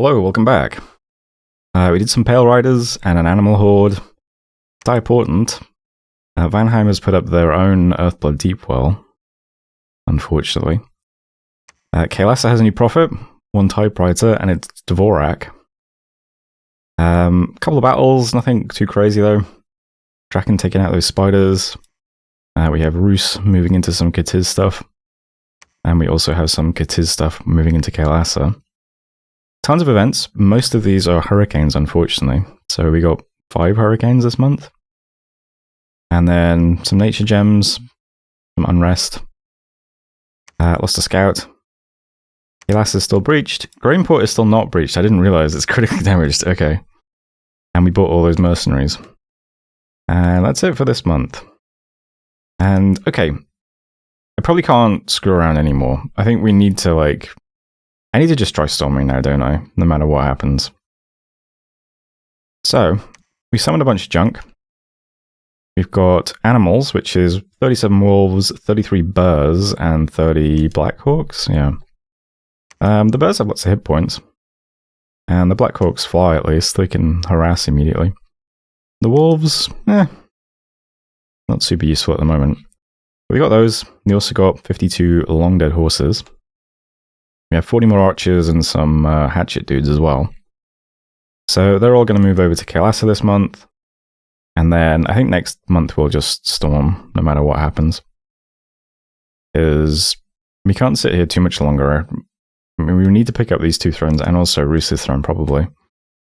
Hello, welcome back. We did some Pale Riders and an Animal Horde. Die important. Vanheim has put up their own Earthblood Deepwell, unfortunately. Kailasa has a new prophet, one typewriter, and it's Dvorak. Couple of battles, nothing too crazy though. Draken taking out those spiders. We have Roos moving into some Katiz stuff. And we also have some Katiz stuff moving into Kailasa. Tons of events. Most of these are hurricanes, unfortunately. So we got 5 hurricanes this month. And then some nature gems, some unrest. Lost a scout. Kailasa is still breached. Grainport is still not breached. I didn't realize it's critically damaged. Okay. And we bought all those mercenaries. And that's it for this month. And, okay. I probably can't screw around anymore. I think we need to, I need to just try storming now, don't I? No matter what happens. So, we summoned a bunch of junk. We've got animals, which is 37 wolves, 33 bears, and 30 blackhawks. Yeah. The bears have lots of hit points. And the blackhawks fly, at least. They can harass immediately. The wolves, not super useful at the moment. But we got those. We also got 52 long dead horses. We have 40 more archers and some hatchet dudes as well. So they're all going to move over to Kailasa this month. And then I think next month we'll just storm, no matter what happens. Because we can't sit here too much longer. I mean, we need to pick up these 2 thrones and also Roos's throne probably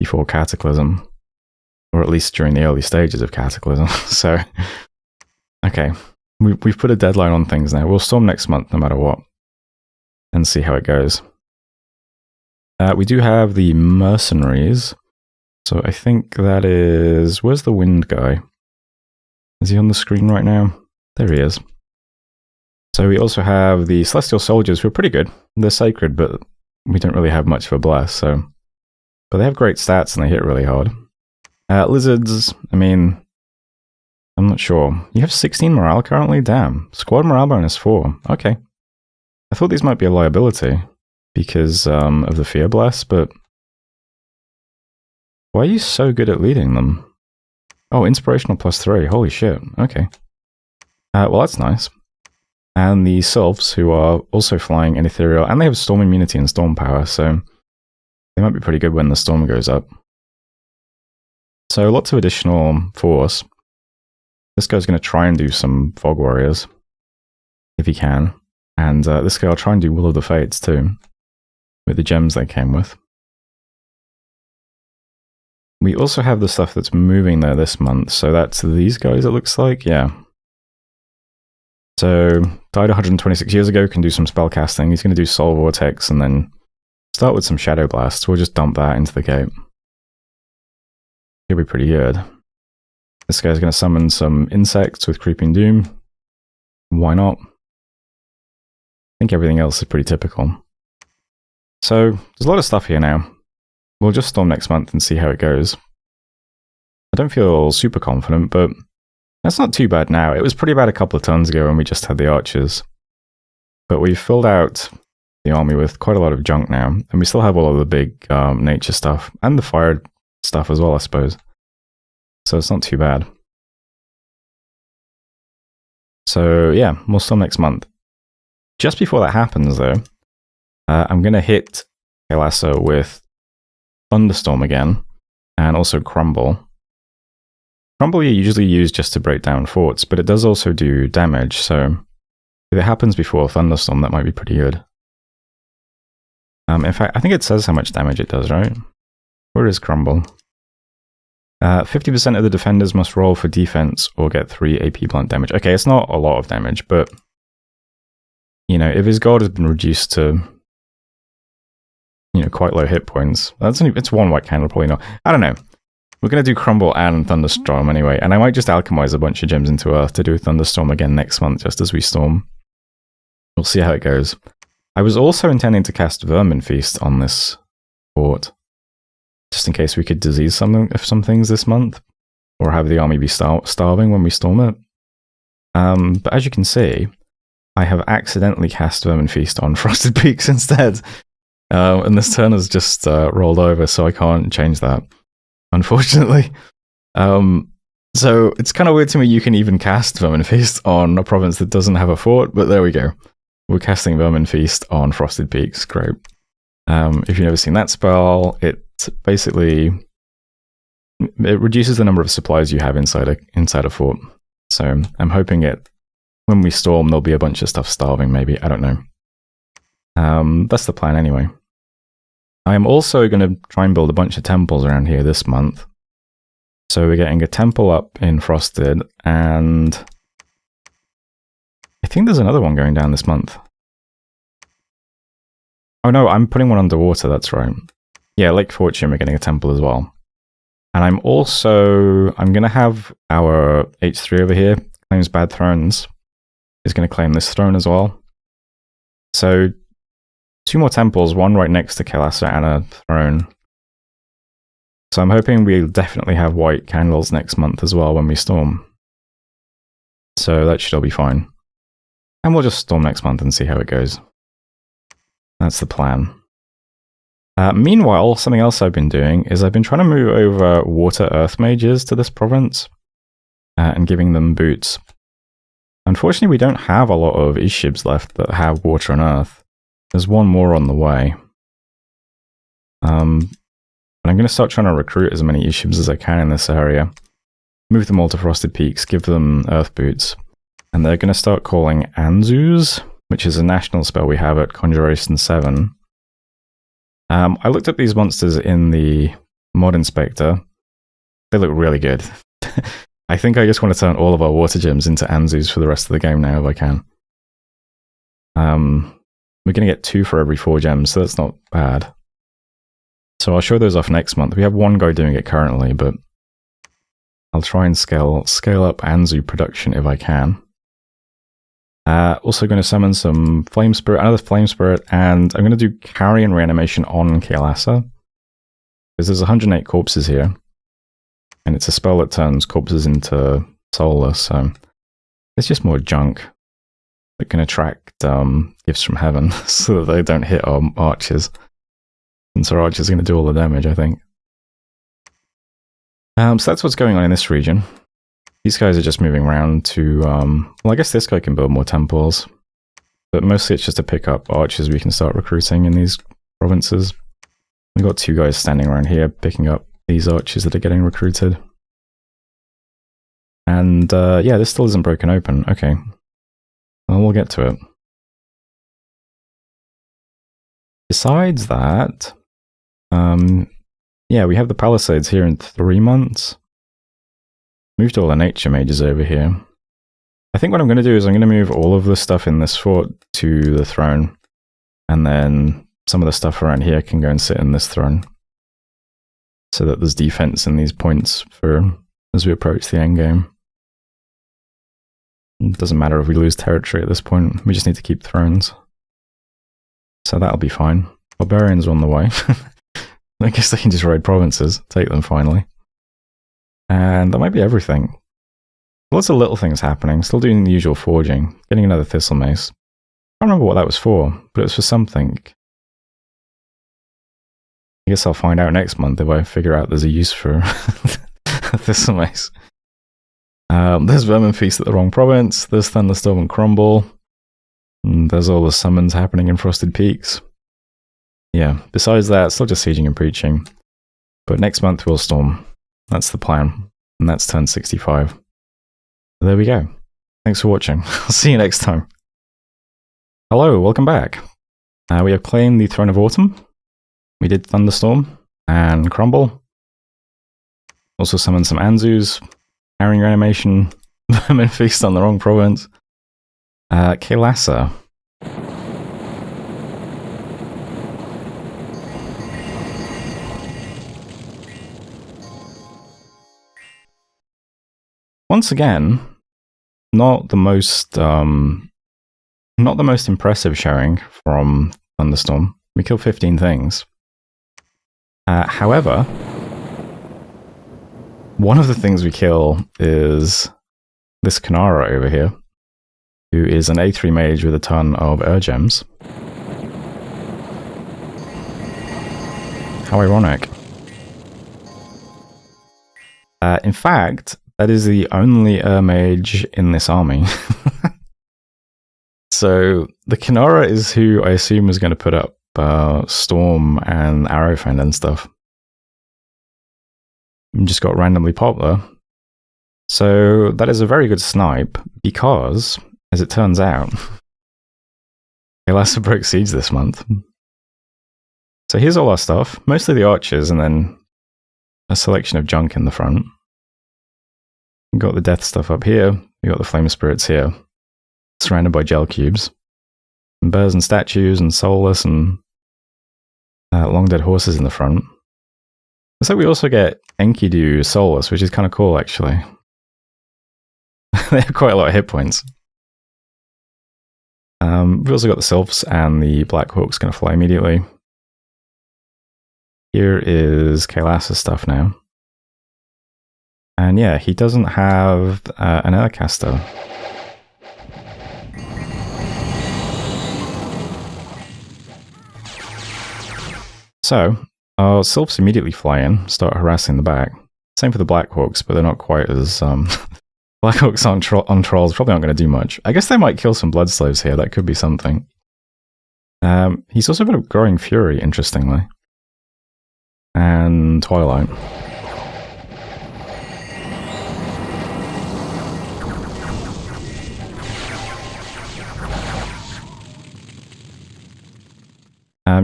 before Cataclysm. Or at least during the early stages of Cataclysm. So, okay. We've put a deadline on things now. We'll storm next month no matter what. And see how it goes. We do have the mercenaries. So I think that is... Where's the wind guy? Is he on the screen right now? There he is. So we also have the celestial soldiers who are pretty good. They're sacred, but we don't really have much of a bless, so... But they have great stats and they hit really hard. Lizards, I mean... I'm not sure. You have 16 morale currently? Damn. Squad morale bonus 4. Okay. I thought these might be a liability because of the Fear Blast, but why are you so good at leading them? Oh, Inspirational +3. Holy shit. Okay. Well, that's nice. And the Sylphs, who are also flying and ethereal, and they have Storm Immunity and Storm Power, so they might be pretty good when the storm goes up. So lots of additional force. This guy's going to try and do some Fog Warriors, if he can. And this guy will try and do Will of the Fates too, with the gems they came with. We also have the stuff that's moving there this month, so that's these guys it looks like, yeah. So, died 126 years ago, can do some spell casting, he's going to do Soul Vortex and then start with some Shadow Blast. We'll just dump that into the gate. He'll be pretty good. This guy's going to summon some insects with Creeping Doom. Why not? I think everything else is pretty typical. So, there's a lot of stuff here now. We'll just storm next month and see how it goes. I don't feel super confident, but that's not too bad now. It was pretty bad a couple of turns ago when we just had the archers. But we've filled out the army with quite a lot of junk now, and we still have all of the big nature stuff, and the fire stuff as well, I suppose. So it's not too bad. So yeah, we'll storm next month. Just before that happens, though, I'm going to hit Kailasa with Thunderstorm again, and also Crumble. Crumble you usually use just to break down forts, but it does also do damage, so if it happens before Thunderstorm, that might be pretty good. In fact, I think it says how much damage it does, right? Where is Crumble? 50% of the defenders must roll for defense or get 3 AP blunt damage. Okay, it's not a lot of damage, but you know, if his god has been reduced to, you know, quite low hit points, it's 1 white candle, probably not. I don't know. We're going to do Crumble and Thunderstorm anyway, and I might just alchemize a bunch of gems into Earth to do Thunderstorm again next month, just as we storm. We'll see how it goes. I was also intending to cast Vermin Feast on this fort, just in case we could disease some things this month, or have the army be starving when we storm it. But as you can see, I have accidentally cast Vermin Feast on Frosted Peaks instead. And this turn has just rolled over, so I can't change that, unfortunately. So it's kind of weird to me you can even cast Vermin Feast on a province that doesn't have a fort, but there we go. We're casting Vermin Feast on Frosted Peaks. Great. If you've never seen that spell, it basically it reduces the number of supplies you have inside a fort. So I'm hoping when we storm, there'll be a bunch of stuff starving, maybe. I don't know. That's the plan anyway. I'm also going to try and build a bunch of temples around here this month. So we're getting a temple up in Frosted, and I think there's another one going down this month. Oh no, I'm putting one underwater, that's right. Yeah, Lake Fortune, we're getting a temple as well. And I'm going to have our H3 over here, claims Bad Thrones, is going to claim this throne as well. So 2 more temples, one right next to Kailasa and a throne. So I'm hoping we'll definitely have white candles next month as well when we storm. So that should all be fine. And we'll just storm next month and see how it goes. That's the plan. Meanwhile, something else I've been doing is I've been trying to move over water earth mages to this province and giving them boots. Unfortunately, we don't have a lot of Ishibs left that have water and earth. There's one more on the way. But I'm going to start trying to recruit as many Ishibs as I can in this area. Move them all to Frosted Peaks, give them earth boots. And they're going to start calling Anzus, which is a national spell we have at Conjuration 7. I looked at these monsters in the Mod Inspector. They look really good. I think I just want to turn all of our water gems into Anzus for the rest of the game now if I can. We're going to get 2 for every 4 gems, so that's not bad. So I'll show those off next month. We have one guy doing it currently, but I'll try and scale up Anzu production if I can. Also going to summon some Flame Spirit, another Flame Spirit, and I'm going to do Carrion Reanimation on Kailasa. Because there's 108 corpses here. And it's a spell that turns corpses into soulless, so it's just more junk that can attract gifts from heaven so that they don't hit our archers. And so our archers are going to do all the damage, I think. So that's what's going on in this region. These guys are just moving around to, well, I guess this guy can build more temples. But mostly it's just to pick up archers we can start recruiting in these provinces. We've got 2 guys standing around here picking up these archers that are getting recruited. And, yeah, this still isn't broken open. Okay. Well, we'll get to it. Besides that, yeah, we have the Palisades here in 3 months. Moved all the nature mages over here. I think what I'm going to do is I'm going to move all of the stuff in this fort to the throne. And then some of the stuff around here can go and sit in this throne. So that there's defense in these points for as we approach the endgame. It doesn't matter if we lose territory at this point. We just need to keep thrones. So that'll be fine. Barbarians are on the way. I guess they can just raid provinces. Take them finally. And that might be everything. Lots of little things happening. Still doing the usual forging. Getting another Thistle Mace. I don't remember what that was for, but it was for something. I guess I'll find out next month if I figure out there's a use for a Thistle Mace. There's Vermin Feast at the wrong province. There's Thunderstorm and Crumble. And there's all the summons happening in Frosted Peaks. Yeah, besides that, still just sieging and preaching. But next month we'll storm. That's the plan. And that's turn 65. There we go. Thanks for watching. I'll see you next time. Hello, welcome back. We have claimed the Throne of Autumn. We did Thunderstorm and Crumble. Also summoned some Anzus. Carrying Reanimation. Vermin Feast on the wrong province. Kailasa. Once again, not the most impressive showing from Thunderstorm. We killed 15 things. However, one of the things we kill is this Kanara over here, who is an A3 mage with a ton of gems. How ironic. In fact, that is the only mage in this army. So the Kinara is who I assume is going to put up Storm and Arrowfend and stuff. Just got randomly popular. So that is a very good snipe because, as it turns out, Kailasa broke siege this month. So here's all our stuff, mostly the archers and then a selection of junk in the front. We've got the death stuff up here, we've got the flame spirits here, surrounded by gel cubes. And bears and statues and soulless and long dead horses in the front. Looks like we also get Enkidu soulless, which is kind of cool actually. They have quite a lot of hit points. We've also got the Sylphs and the Black Hawk's going to fly immediately. Here is Kailasa stuff now. And yeah, he doesn't have an Aircaster. So, our Sylphs immediately fly in, start harassing the back. Same for the Black Hawks, but they're not quite as... Black Hawks on trolls probably aren't going to do much. I guess they might kill some blood slaves here, that could be something. He's also got a Growing Fury, interestingly. And Twilight.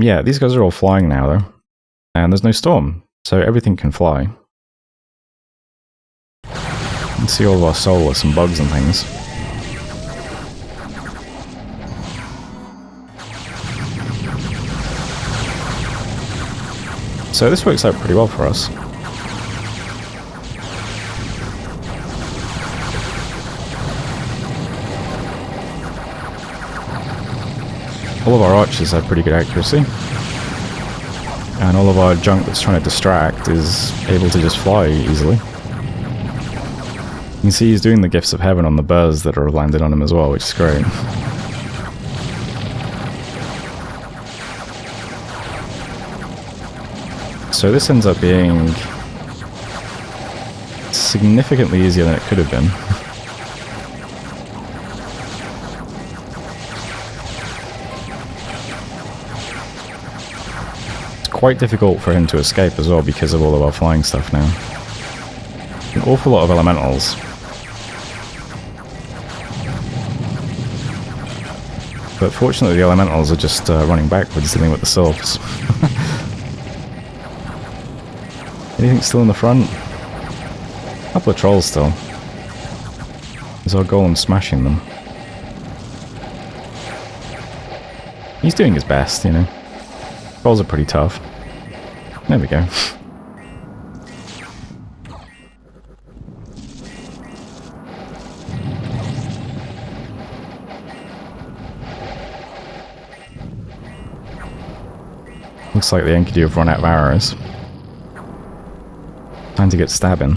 Yeah, these guys are all flying now, though. And there's no storm, so everything can fly. You can see all of our soulless and bugs and things. So this works out pretty well for us. All of our archers have pretty good accuracy. And all of our junk that's trying to distract is able to just fly easily. You can see he's doing the Gifts of Heaven on the birds that are landed on him as well, which is great. So this ends up being significantly easier than it could have been. Quite difficult for him to escape as well because of all of our flying stuff now. An awful lot of elementals. But fortunately the elementals are just running backwards dealing with the sylphs. Anything still in the front? A couple of trolls still. There's our golem smashing them. He's doing his best, you know. Trolls are pretty tough. There we go. Looks like the Enkidu have run out of arrows. Time to get stabbing.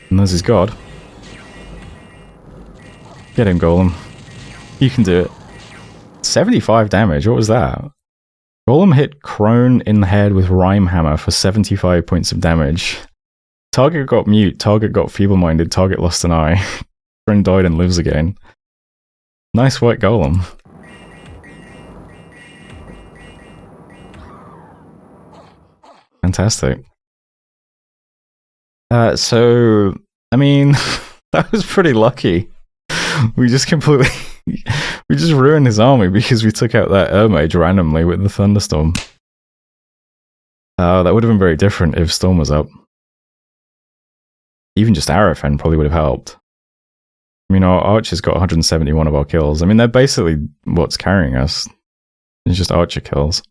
And there's his god. Get him, Golem. You can do it. 75 damage, what was that? Golem hit Crone in the head with Rhyme Hammer for 75 points of damage. Target got mute, target got feeble-minded, target lost an eye. Crone died and lives again. Nice work, Golem. Fantastic. So, I mean, that was pretty lucky. We just completely... we just ruined his army because we took out that Mage randomly with the Thunderstorm. That would have been very different if Storm was up. Even just Arrowfen probably would have helped. I mean, our Archer's got 171 of our kills. I mean, they're basically what's carrying us. It's just Archer kills.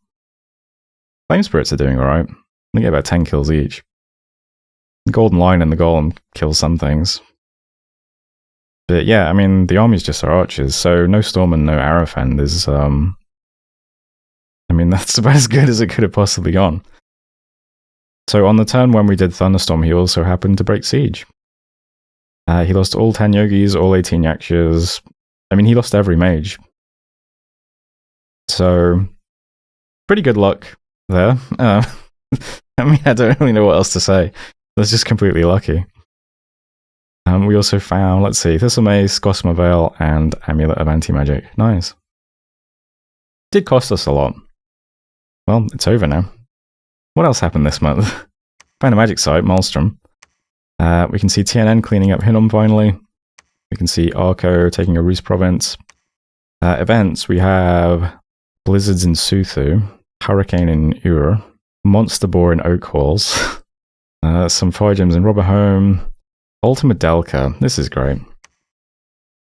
Flame Spirits are doing alright. They get about 10 kills each. The Golden Lion and the Golem kill some things. But yeah, I mean, the army's just our archers, so no Storm and no Arrowfend is, I mean, that's about as good as it could have possibly gone. So on the turn when we did Thunderstorm, he also happened to break Siege. He lost all 10 Yogis, all 18 Yakshas. I mean, he lost every mage. So, pretty good luck there. I mean, I don't really know what else to say. That's just completely lucky. We also found, let's see, Thistle Mace, Gossamer Veil, and Amulet of Anti-Magic. Nice. Did cost us a lot. Well, it's over now. What else happened this month? Found a magic site, Maelstrom. We can see TNN cleaning up Hinnom finally. We can see Arco taking a Rus province. Events, we have Blizzards in Suthu, Hurricane in Ur, Monster Boar in Oak Halls, some Fire Gems in Robberhome, Ultima Delca. This is great.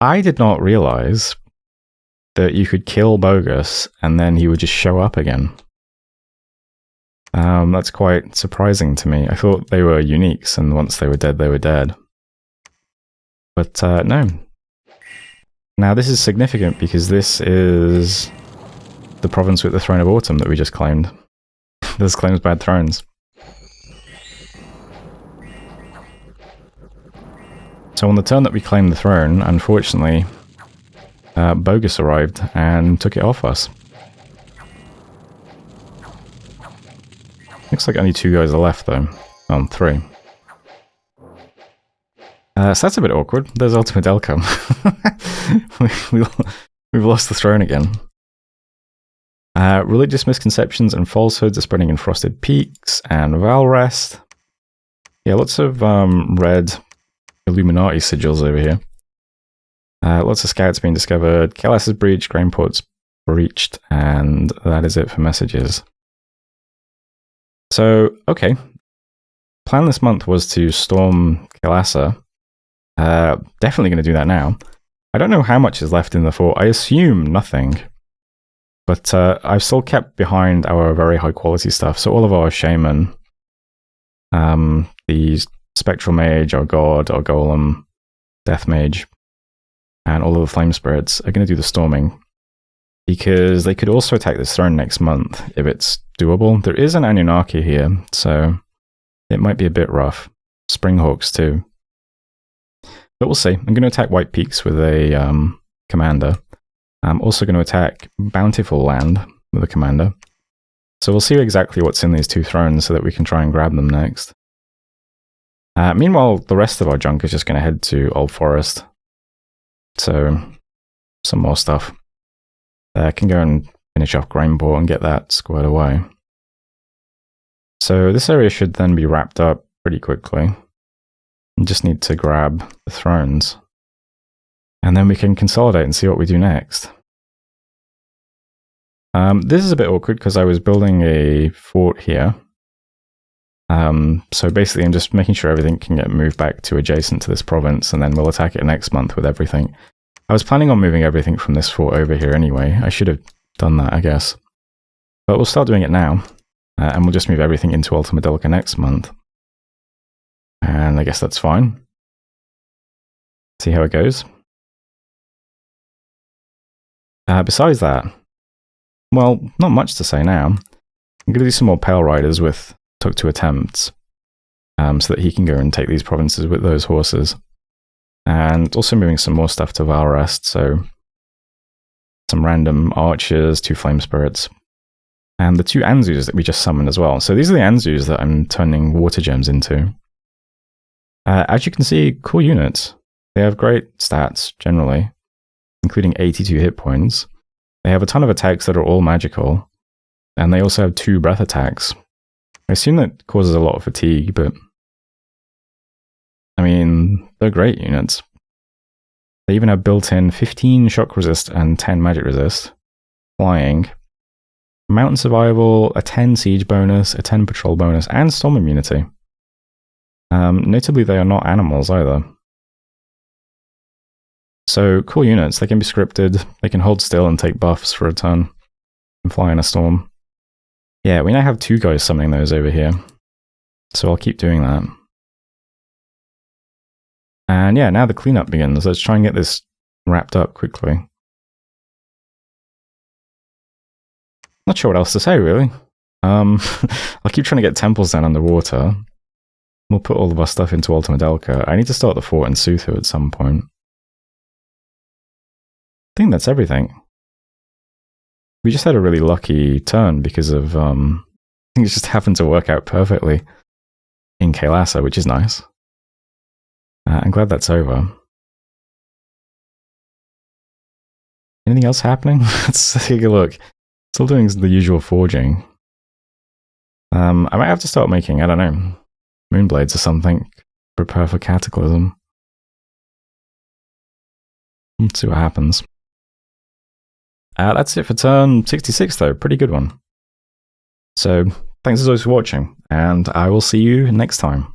I did not realize that you could kill Bogus and then he would just show up again. That's quite surprising to me. I thought they were uniques, and once they were dead, they were dead. But no. Now this is significant because this is the province with the Throne of Autumn that we just claimed. This claims bad thrones. So on the turn that we claimed the throne, unfortunately, Bogus arrived and took it off us. Looks like only 2 guys are left though. 3. So that's a bit awkward. There's Ultima Delca. We've lost the throne again. Religious misconceptions and falsehoods are spreading in Frosted Peaks and Valrest. Yeah, lots of red Illuminati sigils over here. Lots of scouts being discovered. Kailasa's breached, Grainport's breached, and that is it for messages. So, okay. Plan this month was to storm Kailasa. Definitely going to do that now. I don't know how much is left in the fort. I assume nothing. But I've still kept behind our very high quality stuff. So all of our Shaman, the Spectral Mage, our God, our Golem, Death Mage, and all of the Flame Spirits are going to do the storming. Because they could also attack this throne next month if it's doable. There is an Anunnaki here, so it might be a bit rough. Springhawks too. But we'll see. I'm going to attack White Peaks with a commander. I'm also going to attack Bountiful Land with a commander. So we'll see exactly what's in these 2 thrones so that we can try and grab them next. Meanwhile, the rest of our junk is just going to head to Old Forest. So, some more stuff. I can go and finish off Grainport and get that squared away. So this area should then be wrapped up pretty quickly. We just need to grab the thrones. And then we can consolidate and see what we do next. This is a bit awkward because I was building a fort here. So basically I'm just making sure everything can get moved back to adjacent to this province, and then we'll attack it next month with everything. I was planning on moving everything from this fort over here anyway. I should have done that, I guess. But we'll start doing it now. And we'll just move everything into Ultima Delca next month. And I guess that's fine. See how it goes. Besides that, well, not much to say now. I'm going to do some more Pale Riders with Took 2 attempts. So that he can go and take these provinces with those horses. And also moving some more stuff to Valrest, so some random archers, 2 flame spirits, and the 2 Anzus that we just summoned as well. So these are the Anzus that I'm turning water gems into. As you can see, cool units. They have great stats, generally, including 82 hit points. They have a ton of attacks that are all magical, and they also have 2 breath attacks. I assume that causes a lot of fatigue, but I mean, they're great units. They even have built-in 15 shock resist and 10 magic resist. Flying. Mountain survival, a 10 siege bonus, a 10 patrol bonus, and storm immunity. Notably, they are not animals either. So, cool units. They can be scripted, they can hold still and take buffs for a turn, and fly in a storm. Yeah, we now have 2 guys summoning those over here. So I'll keep doing that. And yeah, now the cleanup begins. Let's try and get this wrapped up quickly. Not sure what else to say, really. I'll keep trying to get temples down underwater. We'll put all of our stuff into Ultima Delca. I need to start the fort in Suthu at some point. I think that's everything. We just had a really lucky turn because of, I think it just happened to work out perfectly in Kailasa, which is nice. I'm glad that's over. Anything else happening? Let's take a look. Still doing the usual forging. I might have to start making, I don't know, moonblades or something. Prepare for Cataclysm. Let's see what happens. That's it for turn 66 though, pretty good one. So, thanks as always for watching, and I will see you next time.